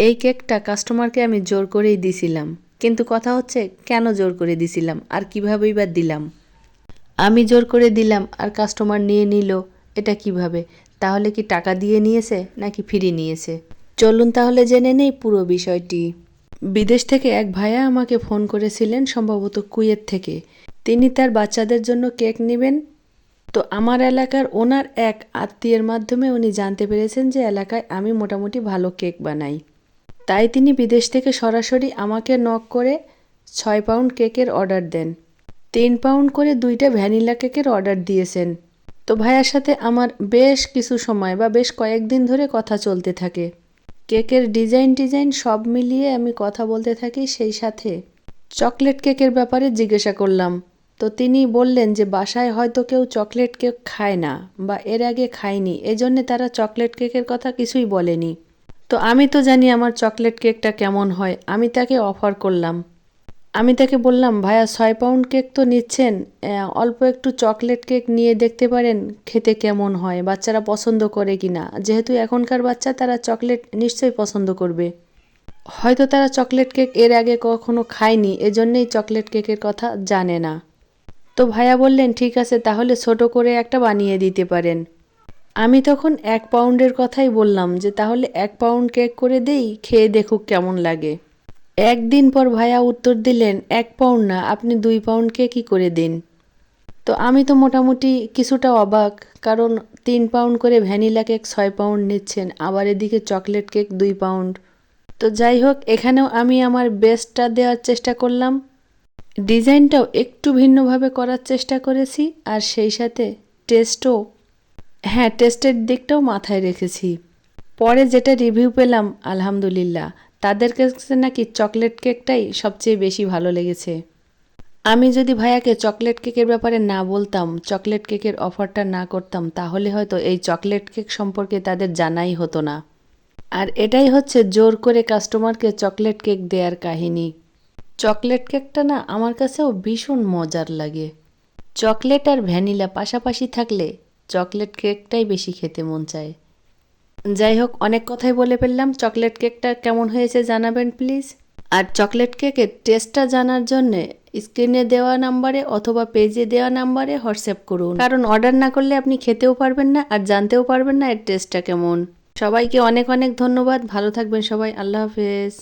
এই কেকটা কাস্টমারকে আমি জোর করেই দিছিলাম, কিন্তু কথা হচ্ছে কেন জোর করে দিছিলাম আর কীভাবেই বা দিলাম। আমি জোর করে দিলাম আর কাস্টমার নিয়ে নিল, এটা কিভাবে? তাহলে কি টাকা দিয়ে নিয়েছে নাকি ফ্রি নিয়েছে? চলুন তাহলে জেনে নেই পুরো বিষয়টি। বিদেশ থেকে এক ভাইয়া আমাকে ফোন করেছিলেন, সম্ভবত কুয়েত থেকে। তিনি তার বাচ্চাদের জন্য কেক নেবেন। তো আমার এলাকার ওনার এক আত্মীয়ের মাধ্যমে উনি জানতে পেরেছেন যে এলাকায় আমি মোটামুটি ভালো কেক বানাই। তাই তিনি বিদেশ থেকে সরাসরি আমাকে নক করে 6 পাউন্ড কেকের অর্ডার দেন। 3 পাউন্ড করে 2টা ভ্যানিলা কেকের অর্ডার দিয়েছেন। তো ভাইয়ার সাথে আমার বেশ কিছু সময় বা বেশ কয়েকদিন ধরে কথা চলতে থাকে। কেকের ডিজাইন সব মিলিয়ে আমি কথা বলতে থাকি। সেই সাথে চকলেট কেকের ব্যাপারে জিজ্ঞাসা করলাম। তো তিনি বললেন যে বাসায় হয়তো কেউ চকলেট কেক খায় না বা এর আগে খায়নি, এজন্যে তারা চকলেট কেকের কথা কিছুই বলেনি। তো আমি তো জানি আমার চকলেট কেকটা কেমন হয়, আমি তাকে অফার করলাম। আমি তাকে বললাম, ভাইয়া 6 পাউন্ড কেক তো নিচ্ছেন, অল্প একটু চকলেট কেক নিয়ে দেখতে পারেন খেতে কেমন হয়, বাচ্চারা পছন্দ করে কিনা। যেহেতু এখনকার বাচ্চা, তারা চকলেট নিশ্চয়ই পছন্দ করবে। হয়তো তারা চকলেট কেক এর আগে কখনো খায়নি, এজন্যই চকলেট কেকের কথা জানে না। তো ভাইয়া বললেন, ঠিক আছে তাহলে ছোট করে একটা বানিয়ে দিতে পারেন। আমি তখন 1 পাউন্ডের কথাই বললাম যে তাহলে 1 পাউন্ড কেক করে দেই, খেয়ে দেখুক কেমন লাগে। একদিন পর ভাইয়া উত্তর দিলেন, 1 পাউন্ড না, আপনি 2 পাউন্ড কেকই করে দিন। তো আমি তো মোটামুটি কিছুটা অবাক, কারণ 3 পাউন্ড করে ভ্যানিলা কেক 6 পাউন্ড নিচ্ছেন, আবার এদিকে চকলেট কেক 2 পাউন্ড। তো যাই হোক, এখানেও আমি আমার বেস্টটা দেওয়ার চেষ্টা করলাম। ডিজাইনটাও একটু ভিন্নভাবে করার চেষ্টা করেছি, আর সেই সাথে টেস্টও, হ্যাঁ টেস্টের দিকটাও মাথায় রেখেছি। পরে যেটা রিভিউ পেলাম, আলহামদুলিল্লাহ, তাদের কাছে নাকি চকলেট কেকটাই সবচেয়ে বেশি ভালো লেগেছে। আমি যদি ভাইয়াকে চকলেট কেকের ব্যাপারে না বলতাম, চকলেট কেকের অফারটা না করতাম, তাহলে হয়তো এই চকলেট কেক সম্পর্কে তাদের জানাই হতো না। আর এটাই হচ্ছে জোর করে কাস্টমারকে চকলেট কেক দেওয়ার কাহিনী। চকলেট কেকটা না আমার কাছেও ভীষণ মজার লাগে। চকলেট আর ভ্যানিলা পাশাপাশি থাকলে চকলেট কেকটাই বেশি খেতে মন চায়। যাই হোক, অনেক কথাই বলে ফেললাম। চকলেট কেকটা কেমন হয়েছে জানাবেন প্লিজ। আর চকলেট কেকের টেস্টটা জানার জন্যে স্ক্রিনে দেওয়া নাম্বারে অথবা পেজে দেওয়া নাম্বারে হোয়াটসঅ্যাপ করুন, কারণ অর্ডার না করলে আপনি খেতেও পারবেন না আর জানতেও পারবেন না এর টেস্টটা কেমন। সবাইকে অনেক অনেক ধন্যবাদ। ভালো থাকবেন সবাই। আল্লাহ হাফেজ।